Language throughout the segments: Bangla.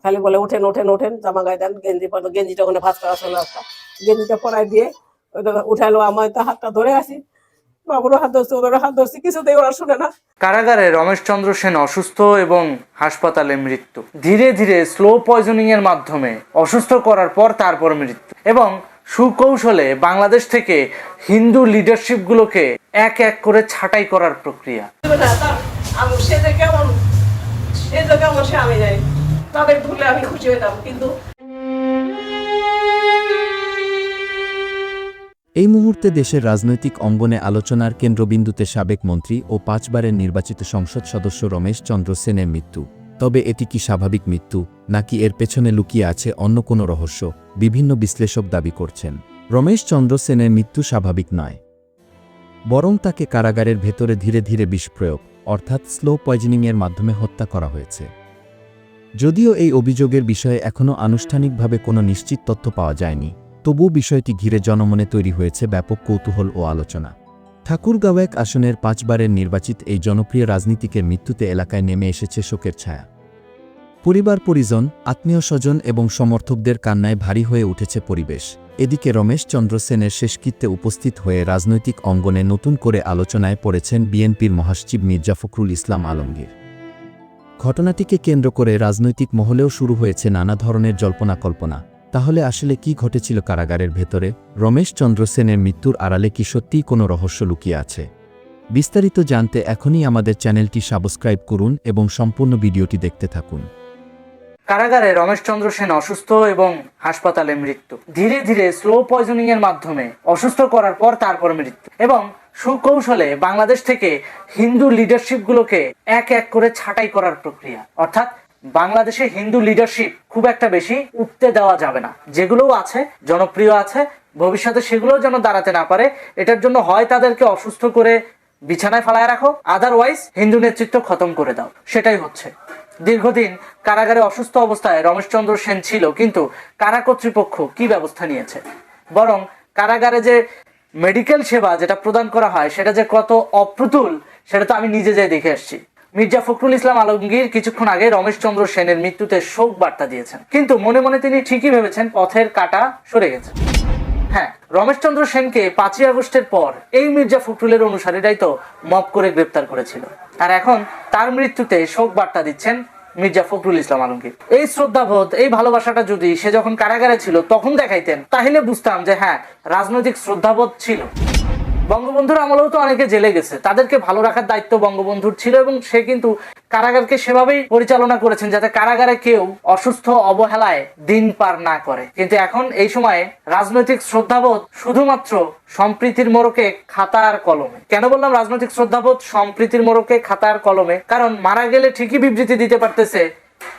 খালি বলে ওঠেন ওঠেন ওঠেন, জামা গায়ে দেন, গেঞ্জিটা ওখানে ভাঁজ করা ছিল একটা, গেঞ্জিটা পরাই দিয়ে উঠাইলো। আমার তো হাতটা ধরে আসি, বাবুরও হাত ধরছি, ওদেরও হাত ধরছি, কিছুতেই ওরা শুনে না। কারাগারে রমেশ চন্দ্র সেন অসুস্থ এবং হাসপাতালে মৃত্যু। ধীরে ধীরে স্লো পয়জনিং এর মাধ্যমে অসুস্থ করার পর তারপর মৃত্যু, এবং সুকৌশলে বাংলাদেশ থেকে হিন্দু লিডারশিপ গুলোকে এক এক করে ছাঁটাই করার প্রক্রিয়া। আমি যাই, তাদের ধরলে আমি খুশি হইতাম, কিন্তু এই মুহূর্তে দেশের রাজনৈতিক অঙ্গনে আলোচনার কেন্দ্রবিন্দুতে সাবেক মন্ত্রী ও 5 বারের নির্বাচিত সংসদ সদস্য রমেশ চন্দ্র সেনের মৃত্যু। তবে এটি কি স্বাভাবিক মৃত্যু, নাকি এর পেছনে লুকিয়ে আছে অন্য কোনো রহস্য? বিভিন্ন বিশ্লেষক দাবি করছেন রমেশ চন্দ্র সেনের মৃত্যু স্বাভাবিক নয়, বরং তাকে কারাগারের ভেতরে ধীরে ধীরে বিষ প্রয়োগ অর্থাৎ স্লো পয়জনিংয়ের মাধ্যমে হত্যা করা হয়েছে। যদিও এই অভিযোগের বিষয়ে এখনও আনুষ্ঠানিকভাবে কোনো নিশ্চিত তথ্য পাওয়া যায়নি, তবুও বিষয়টি ঘিরে জনমনে তৈরি হয়েছে ব্যাপক কৌতূহল ও আলোচনা। ঠাকুরগাঁও 1 আসনের 5 বারের নির্বাচিত এই জনপ্রিয় রাজনীতিকের মৃত্যুতে এলাকায় নেমে এসেছে শোকের ছায়া। পরিবার পরিজন, আত্মীয় স্বজন এবং সমর্থকদের কান্নায় ভারী হয়ে উঠেছে পরিবেশ। এদিকে রমেশ চন্দ্র সেনের শেষকৃত্যে উপস্থিত হয়ে রাজনৈতিক অঙ্গনে নতুন করে আলোচনায় পড়েছেন বিএনপির মহাসচিব মির্জা ফখরুল ইসলাম আলমগীর। ঘটনাটিকে কেন্দ্র করে রাজনৈতিক মহলেও শুরু হয়েছে নানা ধরনের জল্পনা কল্পনা। তাহলে আসলে কি ঘটেছিল কারাগারের ভেতরে? রমেশ চন্দ্র সেনের মৃত্যুর আড়ালে কি সত্যিই কোনো রহস্য লুকিয়ে আছে? বিস্তারিত জানতে এখনই আমাদের চ্যানেলটি সাবস্ক্রাইব করুন এবং সম্পূর্ণ ভিডিওটি দেখতে থাকুন। কারাগারে রমেশ চন্দ্র সেন অসুস্থ এবং হাসপাতালে মৃত্যু। ধীরে ধীরে স্লো পয়জনিং এর মাধ্যমে অসুস্থ করার পর তারপর মৃত্যু, এবং সুকৌশলে বাংলাদেশ থেকে হিন্দু লিডারশিপ গুলোকে এক এক করে ছাঁটাই করার প্রক্রিয়া। অর্থাৎ বাংলাদেশে হিন্দু লিডারশিপ খুব একটা বেশি উঠতে দেওয়া যাবে না, যেগুলোও আছে জনপ্রিয় আছে, ভবিষ্যতে সেগুলোও যেন দাঁড়াতে না পারে। এটার জন্য হয় তাদেরকে অসুস্থ করে বিছানায় ফেলায় রাখো, আদারওয়াইজ হিন্দু নেতৃত্ব খতম করে দাও। সেটাই হচ্ছে। দীর্ঘদিন কারাগারে অসুস্থ অবস্থায় রমেশ চন্দ্র সেন ছিল, কিন্তু কারা কর্তৃপক্ষ কি ব্যবস্থা নিয়েছে? বরং কারাগারে যে মেডিকেল সেবা যেটা প্রদান করা হয় সেটা যে কত অপ্রতুল, সেটা তো আমি নিজে যাই দেখে আসছি। মির্জা ফখরুল ইসলাম আলমগীর কিছুক্ষণ আগে রমেশ চন্দ্র সেনের মৃত্যুতে শোক বার্তা দিয়েছেন, কিন্তু মনে মনে তিনি ঠিকই ভেবেছেন পথের কাঁটা সরে গেছে। হ্যাঁ, রমেশ চন্দ্র সেনকে 5ই আগস্টের পর এই মির্জা ফখরুলের অনুসারীরাই তো মব করে গ্রেপ্তার করেছিল, আর এখন তার মৃত্যুতে শোক বার্তা দিচ্ছেন মির্জা ফখরুল ইসলাম আলমগীর। এই শ্রদ্ধাবোধ, এই ভালোবাসাটা যদি সে যখন কারাগারে ছিল তখন দেখাইতেন, তাহলে বুঝতাম যে হ্যাঁ, রাজনৈতিক শ্রদ্ধাবোধ ছিল। বঙ্গবন্ধুর আমলেও তো অনেকে জেলে গেছে, তাদেরকে ভালো রাখার দায়িত্ব বঙ্গবন্ধুর ছিল, এবং সে কিন্তু কারাগারকে সেভাবেই পরিচালনা করেছেন যাতে কারাগারে কেউ অসুস্থ অবহেলায় দিন পার না করে। কিন্তু এখন এই সময়ে রাজনৈতিক শ্রদ্ধাবোধ শুধুমাত্র সম্প্রীতির মোড়কে খাতার কলমে। কেন বললাম রাজনৈতিক শ্রদ্ধাবোধ সম্প্রীতির মোড়কে খাতার কলমে? কারণ মারা গেলে ঠিকই বিবৃতি দিতে পারতেছে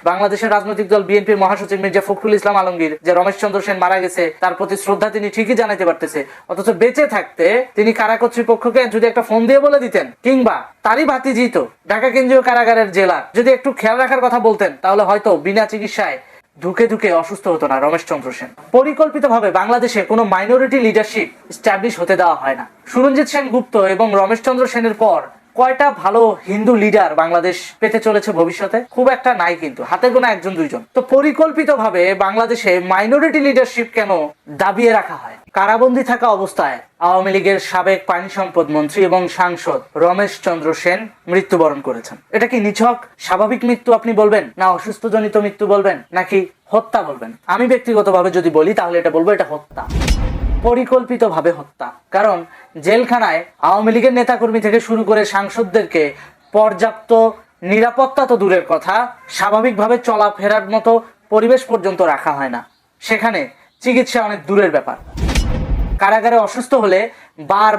বাংলাদেশের রাজনৈতিক দল বিএনপির মহাসচিব মির্জা ফখরুল ইসলাম আলমগীর যে রমেশ চন্দ্র সেন মারা গেছে, তার প্রতি শ্রদ্ধা তিনি ঠিকই জানাতে পারতেছে। অথচ বেঁচে থাকতে তিনি কারা কর্তৃপক্ষকে যদি একটা ফোন দিয়ে বলে দিতেন, কিংবা তারই ভাতিজিত ঢাকা কেন্দ্রীয় কারাগারের জেলা যদি একটু খেয়াল রাখার কথা বলতেন, তাহলে হয়তো বিনা চিকিৎসায় ধুকে ধুকে অসুস্থ হতো না রমেশ চন্দ্র সেন। পরিকল্পিতভাবে বাংলাদেশে কোনো মাইনরিটি লিডারশিপ এস্টাবলিশ হতে দেওয়া হয় না। সুরঞ্জিত সেনগুপ্ত এবং রমেশ চন্দ্র সেনের পর কয়টা ভালো হিন্দু লিডার বাংলাদেশ পেতে চলেছে ভবিষ্যতে? খুব একটা নাই, কিন্তু হাতে গোনা 1 2 জন। তো পরিকল্পিতভাবে বাংলাদেশে মাইনরিটি লিডারশিপ কেন দাবিয়ে রাখা হয়? কারাবন্দী থাকা অবস্থায় আওয়ামী লীগের সাবেক পানি সম্পদ মন্ত্রী এবং সাংসদ রমেশ চন্দ্র সেন মৃত্যুবরণ করেছেন। এটা কি নিছক স্বাভাবিক মৃত্যু আপনি বলবেন, না অসুস্থজনিত মৃত্যু বলবেন, নাকি হত্যা বলবেন? আমি ব্যক্তিগতভাবে যদি বলি তাহলে এটা বলবো এটা হত্যা, পরিকল্পিতভাবে হত্যা। কারণ জেলখানায় আওয়ামী লীগের নেতাকর্মী থেকে শুরু করে সাংসদদেরকে পর্যাপ্ত নিরাপত্তা তো দূরের কথা, স্বাভাবিকভাবে চলাফেরার মতো পরিবেশ পর্যন্ত রাখা হয় না। সেখানে চিকিৎসা অনেক দূরের ব্যাপার। কারাগারে অসুস্থ হলে বার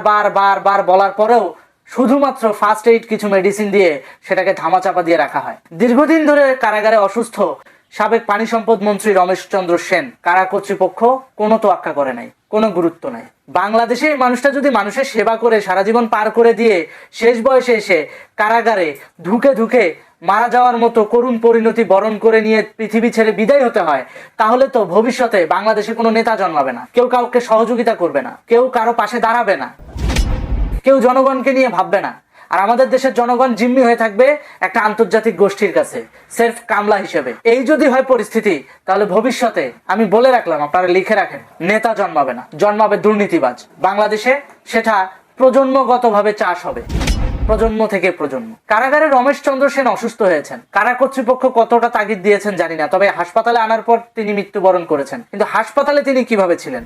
বলার পরেও শুধুমাত্র ফার্স্ট এইড কিছু মেডিসিন দিয়ে সেটাকে ধামাচাপা দিয়ে রাখা হয়। দীর্ঘদিন ধরে কারাগারে অসুস্থ সাবেক পানি সম্পদ মন্ত্রী রমেশ চন্দ্র সেন কারা কর্তৃপক্ষ কোনো তোয়াক্কা করে নাই, কোনো গুরুত্ব নাই। বাংলাদেশে মানুষটা যদি মানুষের সেবা করে সারা জীবন পার করে দিয়ে শেষ বয়সে এসে কারাগারে ধুকে ধুকে মারা যাওয়ার মতো করুণ পরিণতি বরণ করে নিয়ে পৃথিবী ছেড়ে বিদায় হতে হয়, তাহলে তো ভবিষ্যতে বাংলাদেশে কোনো নেতা জন্মাবে না, কেউ কাউকে সহযোগিতা করবে না, কেউ কারো পাশে দাঁড়াবে না, কেউ জনগণকে নিয়ে ভাববে না। আর আমাদের দেশের জনগণ জিম্মি হয়ে থাকবে একটা আন্তর্জাতিক গোষ্ঠীর কাছে সেলফ কামলা হিসেবে। এই যদি হয় পরিস্থিতি, তাহলে ভবিষ্যতে আমি বলে রাখলাম, আপনারা লিখে রাখেন, নেতা জন্মাবে না, জন্মাবে দুর্নীতিবাজ। বাংলাদেশে সেটা প্রজন্মগতভাবে চাষ হবে, প্রজন্ম থেকে প্রজন্ম। কারাগারে রমেশ চন্দ্র সেন অসুস্থ হয়েছেন। কারা কর্তৃপক্ষ কতটা তাগিদ দিয়েছেন জানি না, তবে হাসপাতালে আনার পর তিনি মৃত্যুবরণ করেছেন। কিন্তু হাসপাতালে তিনি কিভাবে ছিলেন?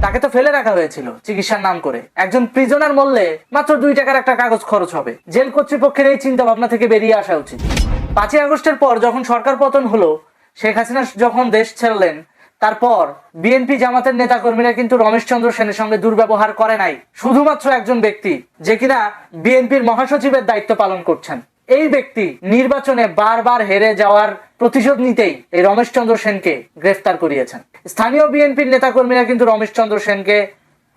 তাকে তো ফেলে রাখা হয়েছিল চিকিৎসার নাম করে। একজন প্রিজনার মরলে মাত্র 2 টাকার একটা কাগজ খরচ হবে। জেল কর্তৃপক্ষের এই চিন্তা ভাবনা থেকে বেরিয়ে আসা উচিত। 5ই আগস্টের পর যখন সরকার পতন হলো, শেখ হাসিনা যখন দেশ ছাড়লেন, তারপর বিএনপি জামাতের নেতাকর্মীরা কিন্তু রমেশ চন্দ্র সেনের সঙ্গে দুর্ব্যবহার করে নাই। শুধুমাত্র একজন ব্যক্তি, যে কিনা বিএনপির মহাসচিবের দায়িত্ব পালন করছেন, এই ব্যক্তি নির্বাচনে বারবার হেরে যাওয়ার প্রতিশোধ নিতেই এই রমেশ চন্দ্র সেনকে গ্রেফতার করিয়েছেন। স্থানীয় বিএনপির নেতাকর্মীরা কিন্তু রমেশ চন্দ্র সেনকে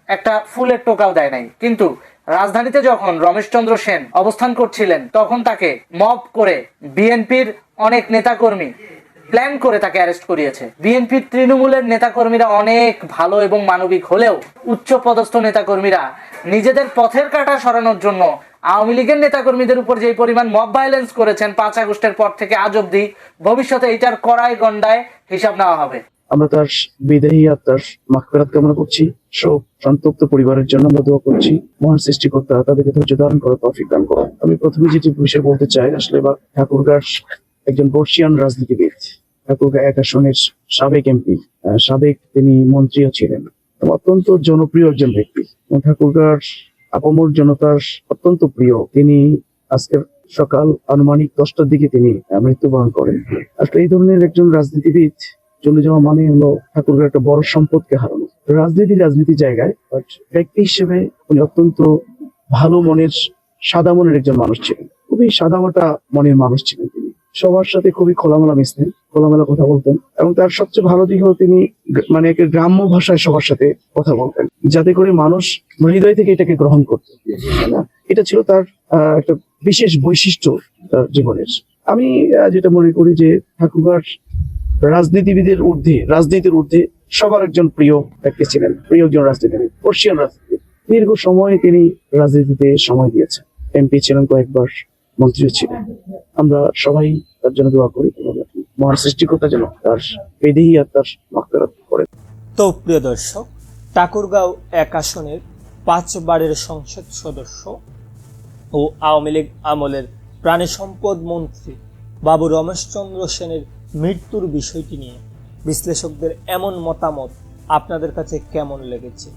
একটা ফুলের টোকাও দেয় নাই। কিন্তু রাজধানীতে যখন রমেশ চন্দ্র সেন অবস্থান করছিলেন, তখন তাকে মব করে বিএনপির অনেক নেতাকর্মী প্ল্যান করে তাকে অ্যারেস্ট করিয়েছে। বিএনপির তৃণমূলের নেতাকর্মীরা অনেক ভালো এবং মানবিক হলেও উচ্চ পদস্থ নেতাকর্মীরা নিজেদের পথের কাঁটা সরানোর জন্য আওয়ামী লীগের নেতাকর্মীদের উপর যে পরিমাণ মব ভায়োলেন্স করেছেন 5 আগস্টের পর থেকে আজ অব্দি, ভবিষ্যতে এটার কড়াই গন্ডায় হিসাব নেওয়া হবে। আমরা তার বিদেহী আত্মার মাগফিরাত কামনা করছি। শোক সন্তপ্ত পরিবারের জন্য আমরা দোয়া করছি। মহান সৃষ্টিকর্তা তাদেরকে ধৈর্য ধারণ করার তৌফিক দান করুন। আমি প্রথমে যেটি বিষয় বলতে চাই, আসলে ঠাকুরগাঁর একজন বর্ষিয়ান রাজনীতিবিদ, ঠাকুরগাঁ 1 আসনের সাবেক এমপি, সাবেক তিনি মন্ত্রীও ছিলেন, অত্যন্ত জনপ্রিয় একজন ব্যক্তি। ঠাকুরগাঁর আপামর জনতার অত্যন্ত প্রিয়। তিনি আজকের সকাল আনুমানিক 10টার দিকে তিনি মৃত্যুবরণ করেন। আসলে এই ধরনের একজন রাজনীতিবিদ চলে যাওয়া মানে হলো ঠাকুরগাঁর একটা বড় সম্পদকে হারানো। রাজনীতি জায়গায়, বাট ব্যক্তি হিসেবে উনি অত্যন্ত ভালো মনের, সাদা মনের একজন মানুষ ছিলেন। খুবই সাদামাটা মনের মানুষ ছিলেন তিনি। সবার সাথে খুবই খোলামেলা মিশতেন, খোলামেলা কথা বলতেন, এবং তার সবচেয়ে ভালো দিক হলো তিনি মানে একটা গ্রাম্য ভাষায় সবার সাথে কথা বলতেন, যাতে করে মানুষ হৃদয় থেকে এটাকে গ্রহণ করতেন। এটা ছিল তার একটা বিশেষ বৈশিষ্ট্য তার জীবনের। আমি যেটা মনে করি যে ঠাকুরগাঁর রাজনীতির ঊর্ধ্বে সবার একজন প্রিয় ব্যক্তি ছিলেন, প্রিয় একজন রাজনীতিবিদ, বর্ষিয়ান রাজনীতিবিদ। দীর্ঘ সময় তিনি রাজনীতিতে সময় দিয়েছেন, এমপি ছিলেন, কয়েকবার মন্ত্রীও ছিলেন। আমরা সবাই তার জন্য দোয়া করি, মহান সৃষ্টিকর্তা যেন তার বিদেহী আত্মার মাগফিরাত করেন। তো প্রিয় দর্শক, ঠাকুরগাঁও 1 আসনের 5 বারের সংসদ সদস্য ও আওয়ামী লীগ আমলের প্রাণী সম্পদ মন্ত্রী বাবু রমেশ চন্দ্র সেনের মৃত্যুর বিষয়টি নিয়ে বিশ্লেষকদের এমন মতামত আপনাদের কাছে কেমন লেগেছে?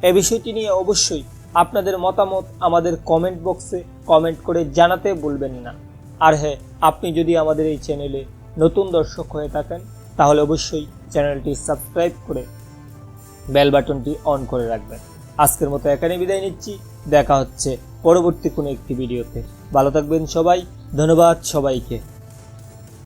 এ বিষয়টি নিয়ে অবশ্যই আপনাদের মতামত আমাদের কমেন্ট বক্সে কমেন্ট করে জানাতে ভুলবেন না। আর হ্যাঁ, আপনি যদি আমাদের এই চ্যানেলে নতুন দর্শক হয়ে থাকেন, তাহলে অবশ্যই চ্যানেলটি সাবস্ক্রাইব করে বেল বাটনটি অন করে রাখবেন। আজকের মতো এখানে বিদায় নিচ্ছি। দেখা হচ্ছে পরবর্তী কোনো একটি ভিডিওতে। ভালো থাকবেন সবাই। ধন্যবাদ সবাইকে।